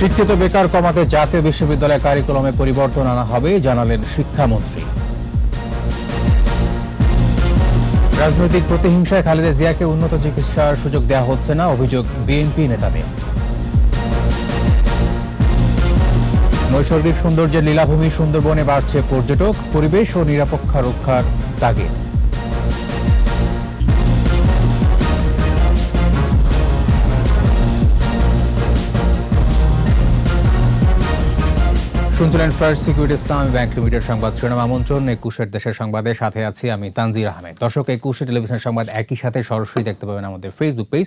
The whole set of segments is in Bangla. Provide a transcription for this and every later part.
শিক্ষিত বেকার কমাতে জাতীয় বিশ্ববিদ্যালয় কারিকুলামে পরিবর্তন আনা হবে জানালেন শিক্ষামন্ত্রী। রাজনৈতিক প্রতিহিংসায় খালেদা জিয়াকে উন্নত চিকিৎসার সুযোগ দেওয়া হচ্ছে না, অভিযোগ বিএনপি নেতাদের। নৈসর্গিক সৌন্দর্যের লীলাভূমি সুন্দরবনে বাড়ছে পর্যটক, পরিবেশ ও নিরাপত্তা রক্ষার তাগিদ। শুনছিলেন ফার্স্ট সিকিউরিটি ইসলামী ব্যাংক লিমিটেড সংবাদ শিরোনাম আমন্ত্রণ। ২১ দেশের সংবাদের সাথে আছি আমি তানজির আহমেদ। দর্শক, ২১ টেলিভিশন সংবাদ একই সাথে সরাসরি দেখতে পাবেন আমাদের ফেসবুক পেজ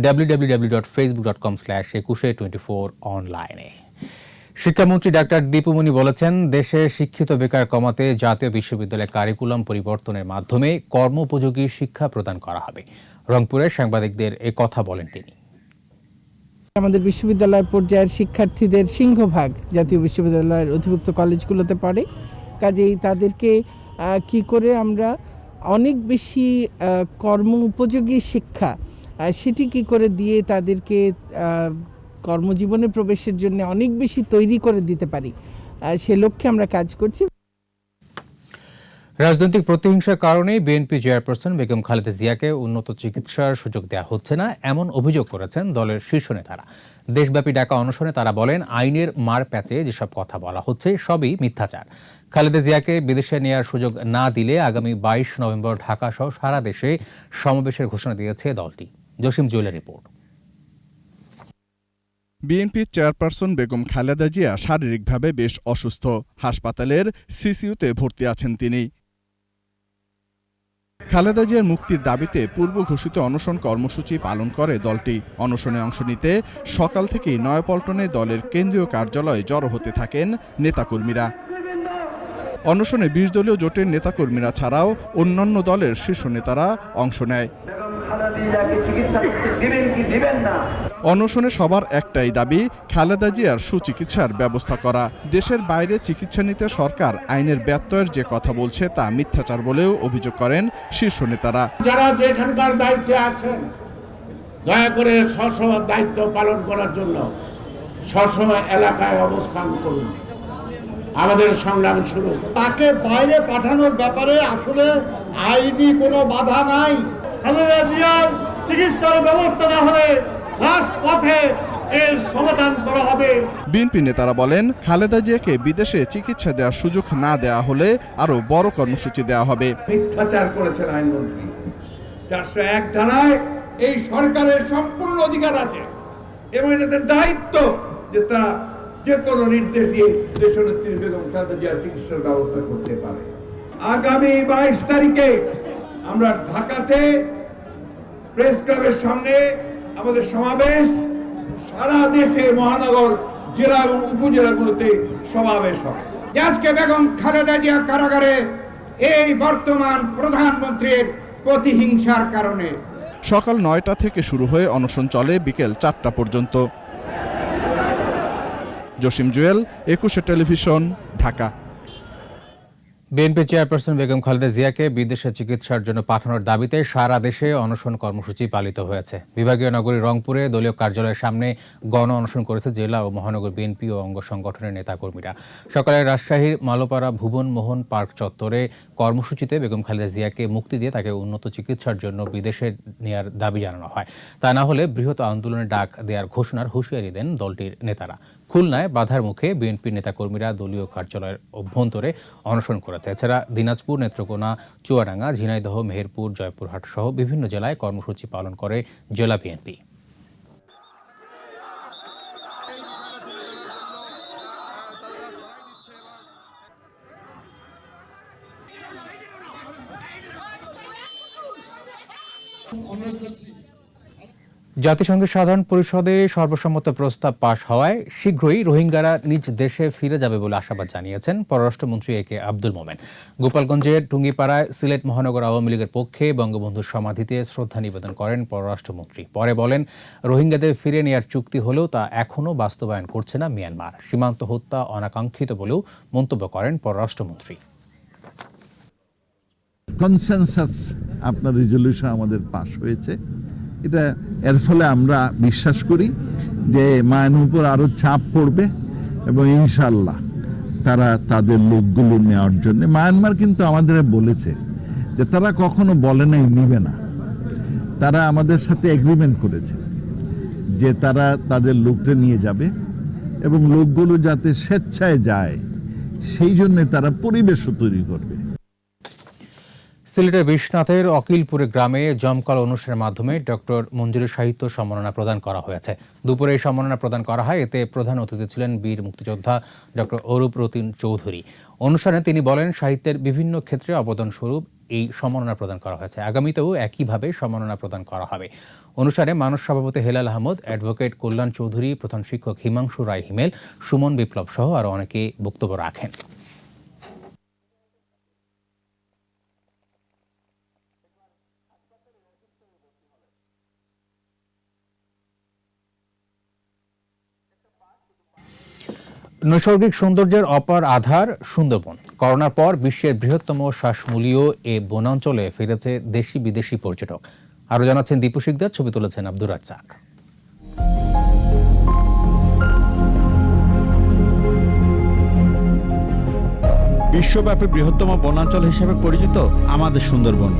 www.facebook.com/2124 অনলাইনে। শিক্ষামন্ত্রী ডাক্তার দীপুমনি বলেছেন, দেশে শিক্ষিত বেকার কমাতে জাতীয় বিশ্ববিদ্যালয়ের কারিকুলাম পরিবর্তনের মাধ্যমে কর্মোপযোগী শিক্ষা প্রদান করা হবে। রংপুরে সাংবাদিকদের এ কথা বলেন তিনি। আমাদের বিশ্ববিদ্যালয় পর্যায়ের শিক্ষার্থীদের সিংহভাগ জাতীয় বিশ্ববিদ্যালয়ের অধিভুক্ত কলেজগুলোতে পড়ে, কাজেই তাদেরকে কি করে আমরা অনেক বেশি কর্ম উপযোগী শিক্ষা সেটি কি করে দিয়ে তাদেরকে কর্মজীবনে প্রবেশের জন্য অনেক বেশি তৈরি করে দিতে পারি, সে লক্ষ্যে আমরা কাজ করছি। রাজনৈতিক প্রতিহিংসার কারণে বিএনপি চেয়ারপারসন বেগম খালেদা জিয়াকে উন্নত চিকিৎসার সুযোগ দেওয়া হচ্ছে না, এমন অভিযোগ করেছেন দলের শীর্ষ নেতারা। দেশব্যাপী ডাকা অনশনে তারা বলেন, আইনের মার প্যাচে যেসব কথা বলা হচ্ছে সবই মিথ্যাচার। খালেদা জিয়াকে বিদেশে নেওয়ার সুযোগ না দিলে আগামী ২২ নভেম্বর ঢাকা সহ সারা দেশে সমাবেশের ঘোষণা দিয়েছে দলটি। জসিম জুয়েলের রিপোর্ট। বিএনপি চেয়ারপারসন বেগম খালেদা জিয়া শারীরিকভাবে বেশ অসুস্থ, হাসপাতালের সিসিইউতে ভর্তি আছেন তিনি। খালেদা জিয়ার মুক্তির দাবিতে পূর্ব ঘোষিত অনশন কর্মসূচি পালন করে দলটি। অনশনে অংশ নিতে সকাল থেকেই নয়াপল্টনে দলের কেন্দ্রীয় কার্যালয়ে জড়ো হতে থাকেন নেতাকর্মীরা। অনশনে ২০ দলীয় জোটের নেতাকর্মীরা ছাড়াও অন্যান্য দলের শীর্ষ নেতারা অংশ নেয়। অনশনে সবার একটাই দাবি, খালেদা জিয়ার সুচিকিৎসার ব্যবস্থা করা। দেশের বাইরে চিকিৎসা নিতে সরকার আইনের ব্যত্যয়ের যে কথা বলছে তা মিথ্যাচার বলেও অভিযোগ করেন শীর্ষ নেতারা। যারা যেখানকার দায়িত্বে আছেন, দয়া করে সবসময় দায়িত্ব পালন করার জন্য সবসময় এলাকায় অবস্থান করুন। আমাদের সংগ্রাম শুরু। তাকে বাইরে পাঠানোর ব্যাপারে আসলে আইনি কোনো বাধা নাই। খালেদা জিয়ার চিকিৎসার ব্যবস্থা না হলে রাজপথে এর সমাধান করা হবে। বিএনপি নেতারা বলেন, খালেদা জিয়াকে বিদেশে চিকিৎসা দেওয়ার সুযোগ না দেওয়া হলে আরো বড় কর্মসূচি দেওয়া হবে। মিথ্যাচার করেছেন আইনমন্ত্রী। ৪০১ ধারায় এই সরকারের সম্পূর্ণ অধিকার আছে এবং এটাদের দায়িত্ব যে তা যে কোনো নির্দেশ দিয়ে দেশনেত্রী বেগম খালেদা জিয়ার চিকিৎসার ব্যবস্থা করতে পারে। আগামী ২২ তারিখে আমরা ঢাকাতে প্রেস ক্লাবের সামনে আমাদের সমাবেশ, সারা দেশে মহানগর, জেলা এবং উপজেলাগুলোতে সমাবেশ হবে। আজকে বেগম খালেদা জিয়া কারাগারে এই বর্তমান প্রধানমন্ত্রীর প্রতিহিংসার কারণে। সকাল ৯টা থেকে শুরু হয়ে অনশন চলে বিকেল ৪টা পর্যন্ত। Jasim Jewel, ২১ television, Dhaka. BNP chairperson Begum Khaleda জিয়াকে বিদেশে চিকিৎসার জন্য পাঠানোর দাবিতে সারা দেশে অনশন কর্মসূচি পালিত হয়েছে। বিভাগীয় নগরী রংপুরে দলীয় কার্যালয়ের সামনে গণ অনশন করেছে জেলা ও মহানগর বিএনপি ও অঙ্গ সংগঠনের নেতাকর্মীরা। সকালে রাজশাহীর মালোপাড়া ভুবন মোহন পার্ক চত্বরে কর্মসূচিতে বেগম খালেদা জিয়াকে মুক্তি দিয়ে তাকে উন্নত চিকিৎসার জন্য বিদেশে নেয়ার দাবি জানানো হয়। তা না হলে বৃহৎ আন্দোলনের ডাক দেওয়ার ঘোষণার হুঁশিয়ারি দেন দলটির নেতারা। খুলনায় বাধার মুখে বিএনপি নেতাকর্মীরা দলীয় কার্যালয়ের অভ্যন্তরে অনশন করেছে। এছাড়া দিনাজপুর, নেত্রকোনা, চুয়াডাঙ্গা, ঝিনাইদহ, মেহেরপুর, জয়পুরহাট সহ বিভিন্ন জেলায় কর্মসূচি পালন করে জেলা বিএনপি। জাতিসংঘের সাধারণ পরিষদে সর্বসম্মত প্রস্তাব পাশ হওয়ায় শীঘ্রই রোহিঙ্গারা নিজ দেশে ফিরে যাবে বলে আশাবাদ জানিয়েছেন পররাষ্ট্রমন্ত্রী একে আব্দুল মোমেন। গোপালগঞ্জের টুঙ্গিপাড়ায় সিলেট মহানগর আওয়ামী লীগের পক্ষে বঙ্গবন্ধুর সমাধিতে শ্রদ্ধা নিবেদন করেন পররাষ্ট্রমন্ত্রী। পরে বলেন, রোহিঙ্গাদের ফিরে নেয়ার চুক্তি হলেও তা এখনও বাস্তবায়ন করছে না মিয়ানমার। সীমান্ত হত্যা অনাকাঙ্ক্ষিত বলেও মন্তব্য করেন পররাষ্ট্রমন্ত্রী। কনসেনসাস আপনার রেজলিউশন আমাদের পাস হয়েছে এটা এর ফলে আমরা বিশ্বাস করি যে মায়ানমারের উপর আরো চাপ পড়বে এবং ইনশাল্লাহ তারা তাদের লোকগুলো নেওয়ার জন্য, মায়ানমার কিন্তু আমাদের বলেছে যে তারা কখনো বলে নাই নিবে না, তারা আমাদের সাথে এগ্রিমেন্ট করেছে যে তারা তাদের লোকটা নিয়ে যাবে এবং লোকগুলো যাতে স্বেচ্ছায় যায় সেই জন্য তারা পরিবেশও তৈরি করবে। সিলেটের বিশ্বনাথের অকিলপুরে গ্রামে জমকালো অনুষ্ঠানের মাধ্যমে ডক্টর মঞ্জুরি সাহিত্য সম্মাননা প্রদান করা হয়েছে। দুপুরে এই সম্মাননা প্রদান করা হয়। এতে প্রধান অতিথি ছিলেন বীর মুক্তিযোদ্ধা ডক্টর অরূপ রতিন চৌধুরী। অনুষ্ঠানে তিনি বলেন, সাহিত্যের বিভিন্ন ক্ষেত্রে অবদান স্বরূপ এই সম্মাননা প্রদান করা হয়েছে। আগামীতেও একইভাবে সম্মাননা প্রদান করা হবে। অনুষ্ঠানে মানস সভাপতি হেলাল আহমদ, অ্যাডভোকেট কল্যাণ চৌধুরী, প্রধান শিক্ষক হিমাংশু রায় হিমেল, সুমন বিপ্লব সহ আরও অনেকে বক্তব্য রাখেন। নৈসর্গিক সৌন্দর্যের অপার আধার সুন্দরবন। করোনার পর বিশ্বের বৃহত্তম শ্বাসমূলীয় এ বনাঞ্চলে ফিরেছে দেশি বিদেশি পর্যটক। আরও জানাচ্ছেন দীপু শিকদার, ছবি তুলেছেন আব্দুর রাজ্জাক। বিশ্বব্যাপী বৃহত্তম বনাঞ্চল হিসেবে পরিচিত আমাদের সুন্দরবন।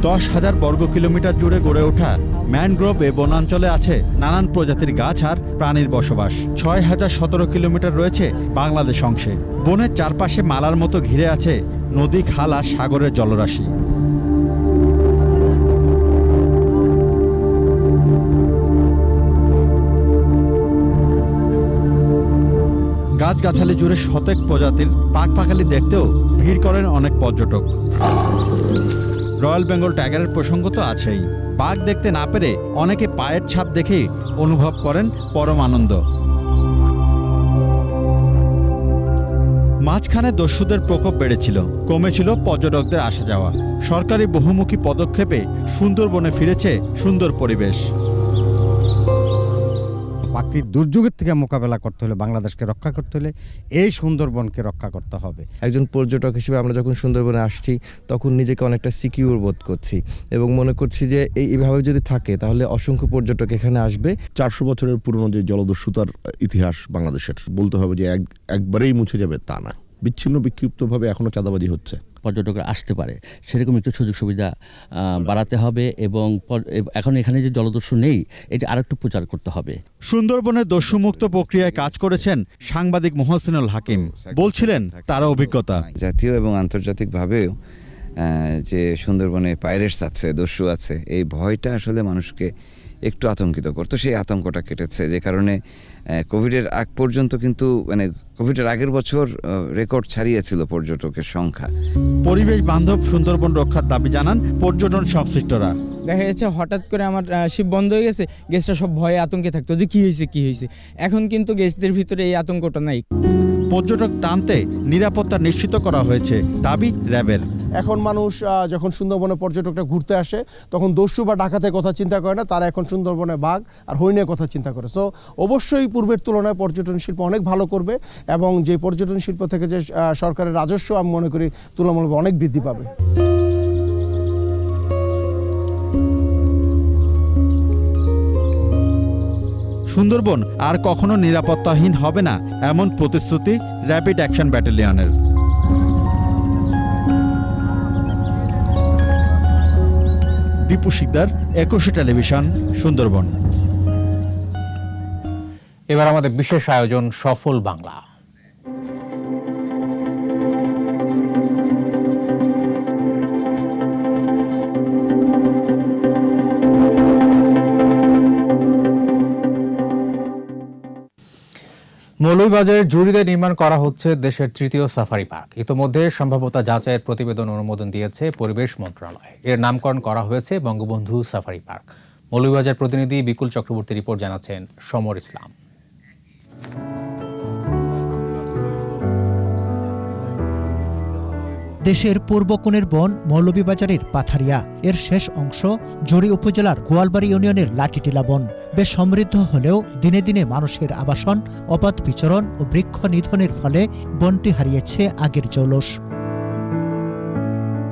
দশ হাজার বর্গ কিলোমিটার জুড়ে গড়ে ওঠা ম্যানগ্রোভ এ বনাঞ্চলে আছে নানান প্রজাতির গাছ আর প্রাণীর বসবাস। ৬,০১৭ কিলোমিটার রয়েছে বাংলাদেশ অংশে। বনের চারপাশে মালার মতো ঘিরে আছে নদী, খাল আর সাগরের জলরাশি। গাছগাছালি জুড়ে শতেক প্রজাতির পাখপাখালি দেখতেও ভিড় করেন অনেক পর্যটক। রয়্যাল বেঙ্গল টাইগারের প্রসঙ্গ তো আছেই। বাঘ দেখতে না পেরে অনেকে পায়ের ছাপ দেখেই অনুভব করেন পরম আনন্দ। মাঝখানে দস্যুদের প্রকোপ বেড়েছিল, কমেছিল পর্যটকদের আসা যাওয়া। সরকারি বহুমুখী পদক্ষেপে সুন্দরবনে ফিরেছে সুন্দর পরিবেশ। প্রাকৃতিক দুর্যোগের থেকে মোকাবেলা করতে হলে, বাংলাদেশকে রক্ষা করতে হলে এই সুন্দরবনকে রক্ষা করতে হবে। একজন পর্যটক হিসেবে আমরা যখন সুন্দরবনে আসছি তখন নিজেকে অনেকটা সিকিউর বোধ করছি এবং মনে করছি যে এইভাবে যদি থাকে তাহলে অসংখ্য পর্যটক এখানে আসবে। 400 বছরের পুরনো যে জলদস্যুতার ইতিহাস বাংলাদেশের, বলতে হবে যে একবারেই মুছে যাবে তা না, বিচ্ছিন্ন বিক্ষিপ্তভাবে এখনো চাঁদাবাজি হচ্ছে। পর্যটকরা আসতে পারে সেরকম একটু সুযোগ সুবিধা বাড়াতে হবে এবং এখন এখানে যে জলদস্যু নেই এটি আরেকটু প্রচার করতে হবে। সুন্দরবনের দস্যুমুক্ত প্রক্রিয়ায় কাজ করেছেন সাংবাদিক মোহসিনুল হাকিম, বলছিলেন তার অভিজ্ঞতা। জাতীয় এবং আন্তর্জাতিকভাবেও যে সুন্দরবনে পাইরেটস আছে, দস্যু আছে, এই ভয়টা আসলে মানুষকে একটু আতঙ্কিত করতো। সেই আতঙ্কটা কেটেছে, যে কারণে কোভিডের আগ পর্যন্ত কিন্তু কোভিডের আগের বছর রেকর্ড ছাড়িয়েছিল পর্যটকের সংখ্যা। পরিবেশ বান্ধব সুন্দরবন রক্ষার দাবি জানান পর্যটন সংশ্লিষ্টরা। দেখা যাচ্ছে হঠাৎ করে আমার শিপ বন্ধ হয়ে গেছে, গেস্টরা সব ভয়ে আতঙ্কে থাকতো যে কি হয়েছে। এখন কিন্তু গেস্টদের ভিতরে এই আতঙ্কটা নাই। পর্যটক টানতে নিরাপত্তা নিশ্চিত করা হয়েছে, দাবি র্যাবের। এখন মানুষ যখন সুন্দরবনে পর্যটকরা ঘুরতে আসে তখন দস্যু বা ডাকাতের কথা চিন্তা করে না, তারা এখন সুন্দরবনে বাঘ আর হরিণের কথা চিন্তা করে। সো অবশ্যই পূর্বের তুলনায় পর্যটন শিল্প অনেক ভালো করবে এবং যে পর্যটন শিল্প থেকে যে সরকারের রাজস্ব আমি মনে করি তুলনামূলক অনেক বৃদ্ধি পাবে। সুন্দরবন আর কখনো নিরাপত্তাহীন হবে না, এমন প্রতিশ্রুতি র্যাপিড অ্যাকশন ব্যাটালিয়নের। দীপু শিকদার, 21 টেলিভিশন, সুন্দরবন। এবার আমাদের বিশেষ আয়োজন সফল বাংলা। মৌলভীবাজারের জুড়িতে নির্মাণ করা হচ্ছে দেশের তৃতীয় সাফারি পার্ক। ইতোমধ্যে সম্ভাব্যতা যাচাইয়ের প্রতিবেদন অনুমোদন দিয়েছে পরিবেশ মন্ত্রণালয়। এর নামকরণ করা হয়েছে বঙ্গবন্ধু সাফারি পার্ক। মৌলভীবাজার প্রতিনিধি বিকুল চক্রবর্তী রিপোর্ট জানাচ্ছেন সমর ইসলাম। দেশের পূর্ব কোণের বন মৌলভীবাজারের পাথারিয়া, এর শেষ অংশ জড়ি উপজেলার গোয়ালবাড়ি ইউনিয়নের লাঠিটিলা বন। বেশ সমৃদ্ধ হলেও দিনে দিনে মানুষের আবাসন, অবাধ বিচরণ ও বৃক্ষ নিধনের ফলে বনটি হারিয়েছে আগের জৌলস।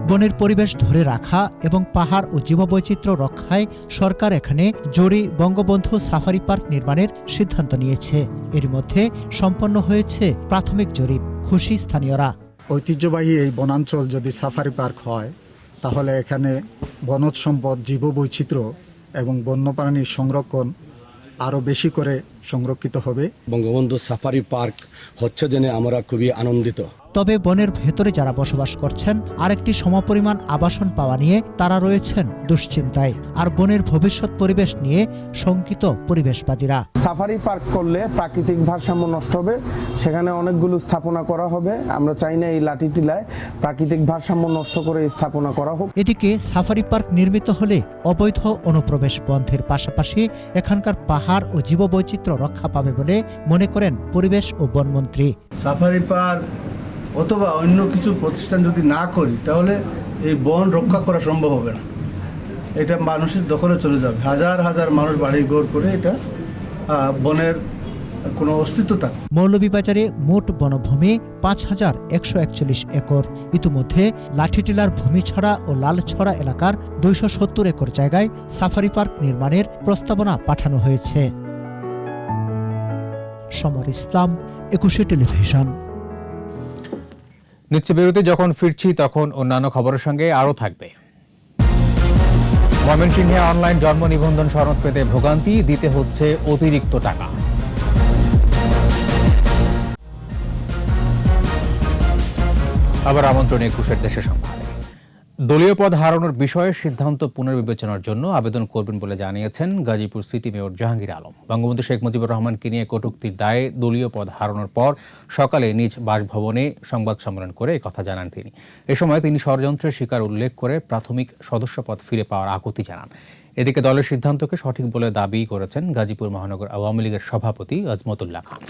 বনের পরিবেশ ধরে রাখা এবং পাহাড় ও জীববৈচিত্র্য রক্ষায় সরকার এখানে জড়ি বঙ্গবন্ধু সাফারি পার্ক নির্মাণের সিদ্ধান্ত নিয়েছে। এর মধ্যে সম্পন্ন হয়েছে প্রাথমিক জরিপ। খুশি স্থানীয়রা। ঐতিহ্যবাহী এই বনাঞ্চল যদি সাফারি পার্ক হয় তাহলে এখানে বনজ সম্পদ, জীববৈচিত্র্য এবং বন্যপ্রাণীর সংরক্ষণ আরও বেশি করে সংরক্ষিত হবে। বঙ্গবন্ধু সাফারি পার্ক হচ্ছে জেনে আমরা খুবই আনন্দিত। তবে বনের ভেতরে যারা বসবাস করছেন আরেকটি সমপরিমাণ আবাসন পাওয়া নিয়ে তারা রয়েছেন দুশ্চিন্তায়। আর বনের ভবিষ্যৎ পরিবেশ নিয়ে শঙ্কিত পরিবেশবাদীরা। সাফারি পার্ক করলে প্রাকৃতিক ভারসাম্য নষ্ট হবে, সেখানে অনেকগুলো স্থাপনা করা হবে। আমরা চাই না এই লাঠিটিলায় প্রাকৃতিক ভারসাম্য নষ্ট করে স্থাপনা করা হোক। এদিকে সাফারি পার্ক নির্মিত হলে অবৈধ অনুপ্রবেশ বন্ধের পাশাপাশি এখানকার পাহাড় ও জীববৈচিত্র্য রক্ষা পাবে বলে মনে করেন পরিবেশ ও বনমন্ত্রী। সাফারি পার্ক অথবা অন্য কিছু প্রতিষ্ঠান যদি না করি তাহলে এই বন রক্ষা করা সম্ভব হবে না। এটা মানুষের দখলে চলে যাবে। হাজার হাজার মানুষ বাড়ি ঘর করে এটা বনের কোনো অস্তিত্ব থাকে। মৌলভীবাজারে মোট বনভূমি ৫,১৪১ একর। ইতিমধ্যে লাঠিটিলার ভূমিছড়া ও লালছড়া এলাকার ২৭০ একর জায়গায় সাফারি পার্ক নির্মাণের প্রস্তাবনা পাঠানো হয়েছে। সমর ইসলাম, ২১ টেলিভিশন। নিচ্ছে বিরতি, যখন ফিরছি তখন অন্যান্য খবরের সঙ্গে আরও থাকবে। ময়মনসিংহে অনলাইন জন্ম নিবন্ধন সনদ পেতে ভোগান্তি, দিতে হচ্ছে অতিরিক্ত টাকা। আবার আমন্ত্রণ ২১ দেশের সংবাদে। দলীয় পদ হারানোর বিষয়ে সিদ্ধান্ত পুনর্বিবেচনার জন্য আবেদন করবেন বলে জানিয়েছেন গাজীপুর সিটি মেয়র জাহাঙ্গীর আলম। বঙ্গবন্ধু শেখ মুজিবুর রহমানকে নিয়ে কটূক্তির দায়ে দলীয় পদ হারানোর পর সকালে নিজ বাসভবনে সংবাদ সম্মেলন করে একথা জানান তিনি। এ সময় তিনি ষড়যন্ত্রের শিকার উল্লেখ করে প্রাথমিক সদস্যপদ ফিরে পাওয়ার আকুতি জানান। এদিকে দলের সিদ্ধান্তকে সঠিক বলে দাবি করেছেন গাজীপুর মহানগর আওয়ামী লীগের সভাপতি আজমতুল্লাহ খান।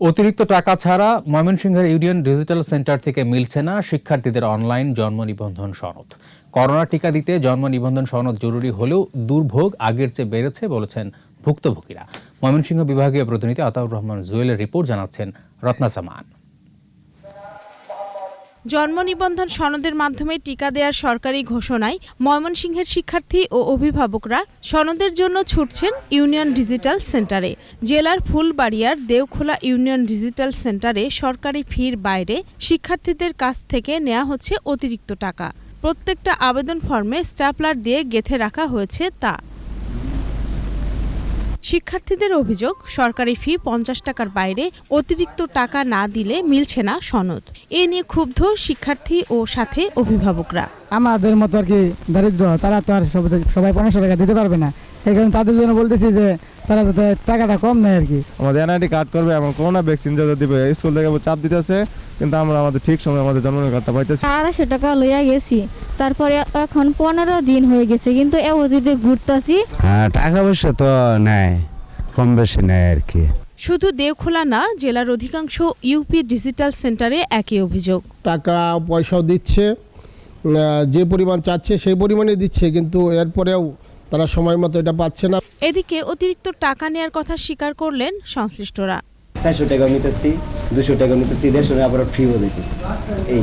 অতিরিক্ত টাকা ছাড়া ময়মনসিংহের ইউনিয়ন ডিজিটাল সেন্টার থেকে মিলছে না শিক্ষার্থীদের অনলাইন জন্ম নিবন্ধন সনদ। করোনা টিকা দিতে জন্ম নিবন্ধন সনদ জরুরি হলেও দুর্ভোগ আগের চেয়ে বেড়েছে বলেছেন ভুক্তভোগীরা। ময়মনসিংহ বিভাগীয় প্রতিনিধি আতাউর রহমান জুয়েলের রিপোর্ট, জানাচ্ছেন রত্না সামান। জন্ম নিবন্ধন সনদের মাধ্যমে টিকা দেওয়ার সরকারি ঘোষণায় ময়মনসিংহের শিক্ষার্থী ও অভিভাবকরা সনদের জন্য ছুটছেন ইউনিয়ন ডিজিটাল সেন্টারে। জেলার ফুলবাড়িয়ার দেওখোলা ইউনিয়ন ডিজিটাল সেন্টারে সরকারি ফির বাইরে শিক্ষার্থীদের কাছ থেকে নেওয়া হচ্ছে অতিরিক্ত টাকা। প্রত্যেকটা আবেদন ফর্মে স্ট্যাপলার দিয়ে গেঁথে রাখা হয়েছে তা। শিক্ষার্থীদের অভিযোগ, সরকারি ফি ৫০ টাকার বাইরে অতিরিক্ত টাকা না দিলে মিলছে না সনদ। এ নিয়ে ক্ষুব্ধ শিক্ষার্থী ও সাথে অভিভাবকরা। আমাদের মতো আর কি দারিদ্র, তারা তো আর সবাই ৫০০ টাকা দিতে পারবে না। এই কারণে তাদের জন্য বলতেছি যে তারা যাতে টাকাটা কম নেয় আর কি। আমাদের এনআইডি কার্ড করবে, এবং করোনা ভ্যাকসিন যাতে দিবে, স্কুল থেকে চাপ দিতেছে, কিন্তু আমরা আমাদের ঠিক সময় আমাদের জন্ম কার্ডটা পাইতেছি। ২৫০ টাকা লইয়া গেছি, তারপরে এখন ১৫ দিন হয়ে গেছে, কিন্তু এদিকে ঘুরতেছি। হ্যাঁ, টাকা পয়সা তো নেয়, কম বেশি নেয় আর কি। শুধু দেওখোলা না, জেলার অধিকাংশ ইউপি ডিজিটাল সেন্টারে একই অভিযোগ। টাকা পয়সাও দিচ্ছে, যে পরিমাণ চাচ্ছে সেই পরিমাণে দিচ্ছে, কিন্তু এরপরেও তারা সময় মতো এটা পাচ্ছে না। এদিকে অতিরিক্ত টাকা নেয়ার কথা স্বীকার করলেন সংশ্লিষ্টরা। ৪০০ টাকা নিতেছি, ২০০ টাকা নিতেছি, ১৫০ আবার ফ্রিও দিতেছি। এই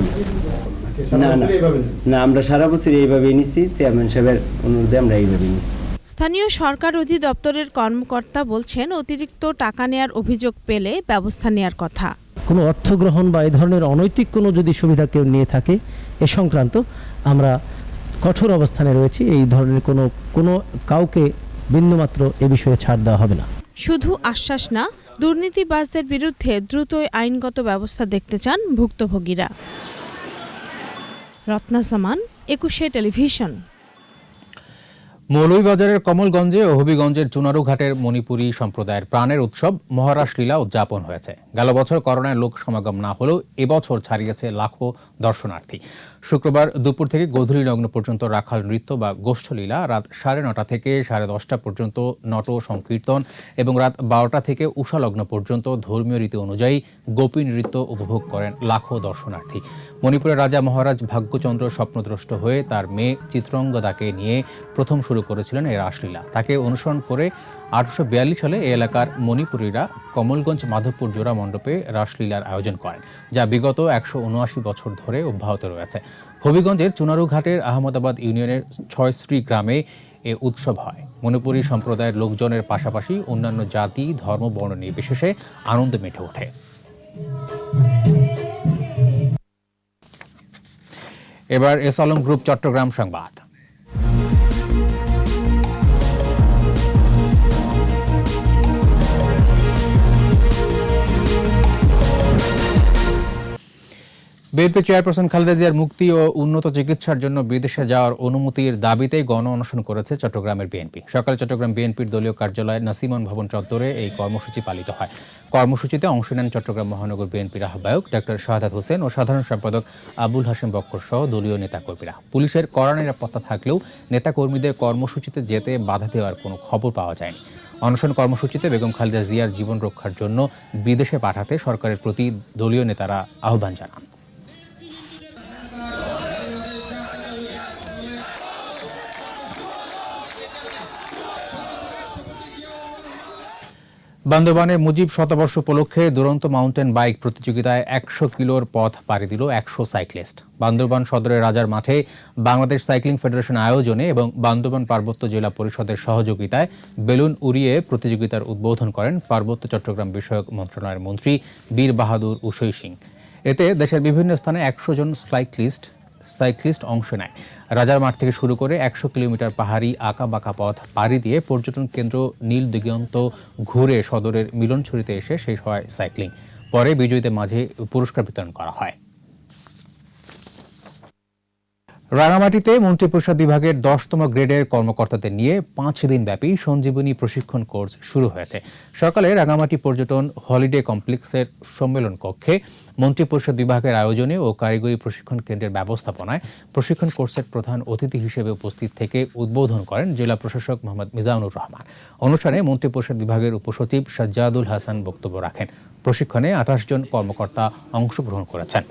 না, আমরা সারা বছর এইভাবেই নিচ্ছি, চেয়ারম্যান সাহেবের অনুরোধে আমরা এইভাবেই নিচ্ছি। স্থানীয় সরকার অধিদপ্তরের কর্মকর্তা বলছেন, অতিরিক্ত টাকা নেয়ার অভিযোগ পেলে ব্যবস্থা নেয়ার কথা। কোনো অর্থ গ্রহণ বা এই ধরনের অনৈতিক কোনো যদি সুবিধা কেউ নিয়ে থাকে, এ সংক্রান্ত আমরা কঠোর অবস্থানে রয়েছি। এই ধরনের কোনো কাউকে বিন্দুমাত্র এ বিষয়ে ছাড় দেওয়া হবে না। শুধু আশ্বাস না, দুর্নীতিবাজদের বিরুদ্ধে দ্রুতই আইনগত ব্যবস্থা দেখতে চান ভুক্তভোগীরা। রত্না সামান, ২১ টেলিভিশন। মৌলভীবাজারের কমলগঞ্জে ও হবিগঞ্জের চুনারুঘাটের মণিপুরী সম্প্রদায়ের প্রাণের উৎসব মহারাস লীলা উদযাপন হয়েছে। গেল বছর করোনায় লোক সমাগম না হলেও এবছর ছাড়িয়েছে লাখো দর্শনার্থী। শুক্রবার দুপুর থেকে গোধূলি লগ্ন পর্যন্ত রাখাল নৃত্য বা গোষ্ঠলীলা, রাত 9:30 থেকে 10:30 পর্যন্ত নট সংকীর্তন এবং রাত 12টা থেকে উষা লগ্ন পর্যন্ত ধর্মীয় রীতি অনুযায়ী গোপী নৃত্য উপভোগ করেন লাখো দর্শনার্থী। মণিপুরের রাজা মহারাজ ভাগ্যচন্দ্র স্বপ্নদ্রষ্ট হয়ে তার মেয়ে চিত্রঙ্গদাকে নিয়ে প্রথম শুরু করেছিলেন এই রাসলীলা। তাকে অনুসরণ করে 1842 সালে এই এলাকার মণিপুরীরা কমলগঞ্জ মাধবপুর জোড়া মণ্ডপে রাসলীলার আয়োজন করেন, যা বিগত 179 বছর ধরে অব্যাহত রয়েছে। হবিগঞ্জের চুনারুঘাটের আহমদাবাদ ইউনিয়নের 6 শ্রী গ্রামে এ উৎসব হয়। মণিপুরী সম্প্রদায়ের লোকজনের পাশাপাশি অন্যান্য জাতি, ধর্ম, বর্ণ নির্বিশেষে আনন্দ মেতে ওঠে। এবার এস আলম গ্রুপ চট্টগ্রাম সংবাদ। বিএনপি চেয়ারপারসন খালেদা জিয়ার মুক্তি ও উন্নত চিকিৎসার জন্য বিদেশে যাওয়ার অনুমতির দাবিতে গণ অনশন করেছে চট্টগ্রামের বিএনপি। সকালে চট্টগ্রাম বিএনপির দলীয় কার্যালয়ে নাসিমন ভবন চত্বরে এই কর্মসূচি পালিত হয়। কর্মসূচিতে অংশ নেন চট্টগ্রাম মহানগর বিএনপির আহ্বায়ক ডক্টর শাহাদাত হোসেন ও সাধারণ সম্পাদক আবুল হাশেম বক্কর সহ দলীয় নেতাকর্মীরা। পুলিশের কড়া নিরাপত্তা থাকলেও নেতাকর্মীদের কর্মসূচিতে যেতে বাধা দেওয়ার কোনো খবর পাওয়া যায়নি। অনশন কর্মসূচিতে বেগম খালেদা জিয়ার জীবন রক্ষার জন্য বিদেশে পাঠাতে সরকারের প্রতি দলীয় নেতারা আহ্বান জানান। বান্দরবানের মুজিব শতবর্ষ উপলক্ষে দুরন্ত মাউন্টেন বাইক প্রতিযোগিতায় 100 কিলোর পথ পাড়ি দিল 100 সাইক্লিস্ট। বান্দরবান সদরের রাজার মাঠে বাংলাদেশ সাইক্লিং ফেডারেশন আয়োজনে এবং বান্দরবান পার্বত্য জেলা পরিষদের সহযোগিতায় বেলুন উড়িয়ে প্রতিযোগিতার উদ্বোধন করেন পার্বত্য চট্টগ্রাম বিষয়ক মন্ত্রণালয়ের মন্ত্রী বীর বাহাদুর উসই সিং। এতে দেশের বিভিন্ন স্থানে 100 জন সাইক্লিস্ট অংশ নেয়। রাজার মাঠ থেকে শুরু করে 100 কিলোমিটার পাহাড়ি আঁকা বাঁকা পথ পাড়ি দিয়ে পর্যটন কেন্দ্র নীল দিগন্ত ঘুরে সদরের মিলনছড়িতে এসে শেষ হয় সাইক্লিং। পরে বিজয়ীদের মাঝে পুরস্কার বিতরণ করা হয়। রাঙামাটিতে মন্ত্রিপরিষদ বিভাগের 10তম গ্রেডের কর্মকর্তাদের নিয়ে 5 দিন ব্যাপী সঞ্জীবনী প্রশিক্ষণ কোর্স শুরু হয়েছে। সকালে রাঙামাটি পর্যটন হলিডে কমপ্লেক্সের সম্মেলন কক্ষে মন্ত্রিপরিষদ বিভাগের আয়োজনে ও কারিগরি প্রশিক্ষণ কেন্দ্রের ব্যবস্থাপনায় প্রশিক্ষণ কোর্সের প্রধান অতিথি হিসেবে উপস্থিত থেকে উদ্বোধন করেন জেলা প্রশাসক মোহাম্মদ মিজানুর রহমান। অনুষ্ঠানে মন্ত্রিপরিষদ বিভাগের উপসচিব সাজ্জাদুল হাসান বক্তব্য রাখেন। প্রশিক্ষণে 28 জন কর্মকর্তা অংশগ্রহণ করেছেন।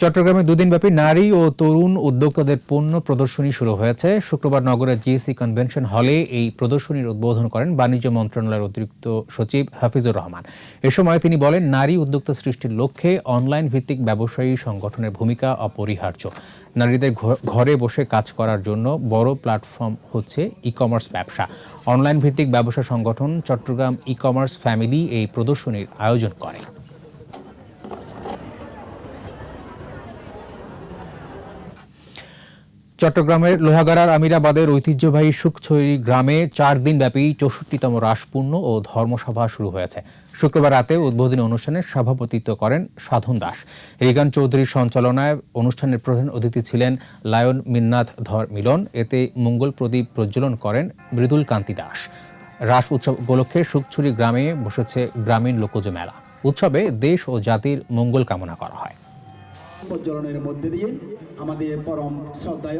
চট্টগ্রামে দুদিনব্যাপী নারী ও তরুণ উদ্যোক্তাদের পণ্য প্রদর্শনী শুরু হয়েছে। শুক্রবার নগরের জিএসি কনভেনশন হলে এই প্রদর্শনীর উদ্বোধন করেন বাণিজ্য মন্ত্রণালয়ের অতিরিক্ত সচিব হাফিজুর রহমান। এ সময় তিনি বলেন, নারী উদ্যোক্তা সৃষ্টির লক্ষ্যে অনলাইন ভিত্তিক ব্যবসায়ী সংগঠনের ভূমিকা অপরিহার্য। নারীদের ঘরে বসে কাজ করার জন্য বড় প্ল্যাটফর্ম হচ্ছে ই কমার্স ব্যবসা। অনলাইন ভিত্তিক ব্যবসা সংগঠন চট্টগ্রাম ই কমার্স ফ্যামিলি এই প্রদর্শনীর আয়োজন করে। চট্টগ্রামের লোহাগাড়ার আমিরাবাদের ঐতিহ্যবাহী সুখছড়ি গ্রামে 4 দিনব্যাপী 64তম রাসপূর্ণ ও ধর্মসভা শুরু হয়েছে। শুক্রবার রাতে উদ্বোধনী অনুষ্ঠানে সভাপতিত্ব করেন সাধন দাস। রিগান চৌধুরীর সঞ্চালনায় অনুষ্ঠানের প্রধান অতিথি ছিলেন লায়ন মিন্নাথ ধর মিলন। এতে মঙ্গল প্রদীপ প্রজ্বলন করেন মৃদুল কান্তি দাস। রাস উৎসব উপলক্ষে সুখছড়ি গ্রামে বসেছে গ্রামীণ লোকজ মেলা। উৎসবে দেশ ও জাতির মঙ্গল কামনা করা হয়। প্রজ্বলনের মধ্যে দিয়ে আমাদের পরম শ্রদ্ধায়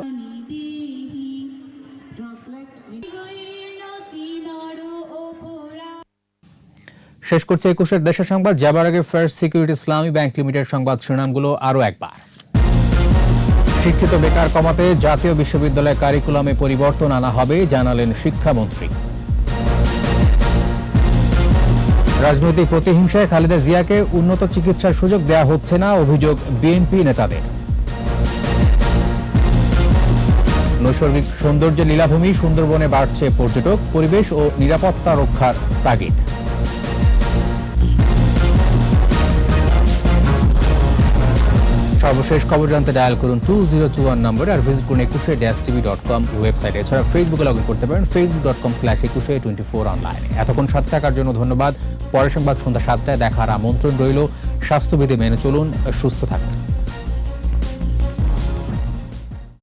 শেষ করছে 21-এর দেশের সংবাদ। যাবার আগে ফার্স্ট সিকিউরিটি ইসলামী ব্যাংক লিমিটেড সংবাদ শিরোনামগুলো আরও একবার। শিক্ষিত বেকার কমাতে জাতীয় বিশ্ববিদ্যালয় কারিকুলামে পরিবর্তন আনা হবে, জানালেন শিক্ষামন্ত্রী। রাজনৈতিক প্রতিহিংসায় খালেদা জিয়াকে উন্নত চিকিৎসার সুযোগ দেওয়া হচ্ছে না, অভিযোগ বিএনপি নেতাদের। নৈসর্গিক সৌন্দর্যের লীলাভূমি সুন্দরবনে বাড়ছে পর্যটক, পরিবেশ ও নিরাপত্তা রক্ষার তাগিদ। সর্বশেষ খবর জানতে ডায়াল করুন 2021 নম্বরে আর ভিজিট করুন 21-tv.com ওয়েবসাইটে। এছাড়া ফেসবুকে লগ ইন করতে পারেন facebook.com/2124 অনলাইনে। এতক্ষণ সাথে থাকার জন্য ধন্যবাদ। পরের সংবাদ সন্ধ্যা 7টায় দেখার আমন্ত্রণ রইল। স্বাস্থ্যবিধি মেনে চলুন, সুস্থ থাকুন।